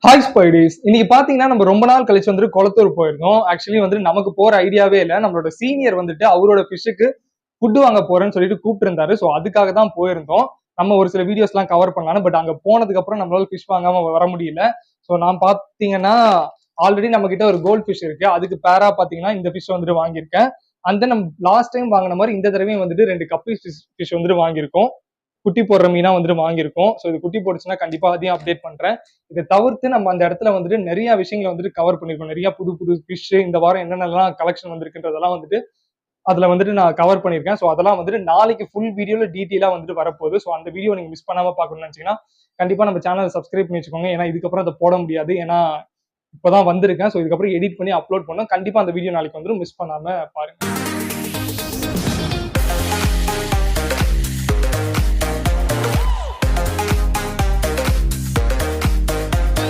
Hi ஸ்பைடிஸ். இன்னைக்கு பாத்தீங்கன்னா நம்ம ரொம்ப நாள் கழிச்சு வந்துட்டு குளத்தூர் போயிருந்தோம். ஆக்சுவலி வந்துட்டு நமக்கு போற ஐடியாவே இல்ல. நம்மளோட சீனியர் வந்துட்டு அவரோட ஃபிஷ்ஷுக்கு ஃபுட் வாங்க போறேன்னு சொல்லிட்டு கூப்பிட்டு. ஸோ அதுக்காக தான் போயிருந்தோம். நம்ம ஒரு சில வீடியோஸ் எல்லாம் கவர் பண்ணலாம். பட் அங்க போனதுக்கு அப்புறம் நம்மளால ஃபிஷ் வாங்காம வர முடியல. ஸோ நான் பாத்தீங்கன்னா ஆல்ரெடி நம்ம கிட்ட ஒரு கோல்ட் ஃபிஷ் இருக்கு. அதுக்கு பேரா பாத்தீங்கன்னா இந்த ஃபிஷ் வந்துட்டு வாங்கியிருக்கேன். அந்த நம்ம லாஸ்ட் டைம் வாங்கின மாதிரி இந்த தடவையும் வந்துட்டு 2 கப்பி ஃபிஷ் வந்துட்டு வாங்கியிருக்கோம். குட்டி போடுற மீனா வந்துட்டு வாங்கியிருக்கோம். ஸோ இது குட்டி போட்டுச்சுன்னா கண்டிப்பா அதையும் அப்டேட் பண்றேன். இதை தவிர்த்து நம்ம அந்த இடத்துல வந்துட்டு நிறைய விஷயங்களை வந்துட்டு கவர் பண்ணிருக்கோம். நிறைய புது புது ஃபிஷ் இந்த வாரம் என்னென்னலாம் கலெக்ஷன் வந்திருக்குன்றதெல்லாம் வந்துட்டு அதுல வந்துட்டு நான் கவர் பண்ணியிருக்கேன். ஸோ அதெல்லாம் வந்துட்டு நாளைக்கு ஃபுல் வீடியோல டீட்டெயிலா வந்துட்டு வரப்போகுது. ஸோ அந்த வீடியோ நீங்க மிஸ் பண்ணாம பார்க்கணும்னு நினைச்சீங்கன்னா கண்டிப்பா நம்ம சேனலை சப்ஸ்கிரைப் பண்ணி வச்சுக்கோங்க. ஏன்னா இதுக்கப்புறம் அதை போட முடியாது. ஏன்னா இப்பதான் வந்திருக்கேன். ஸோ இதுக்கப்புறம் எடிட் பண்ணி அப்லோட் பண்ணோம். கண்டிப்பா அந்த வீடியோ நாளைக்கு வந்துடும். மிஸ் பண்ணாம பாருங்க.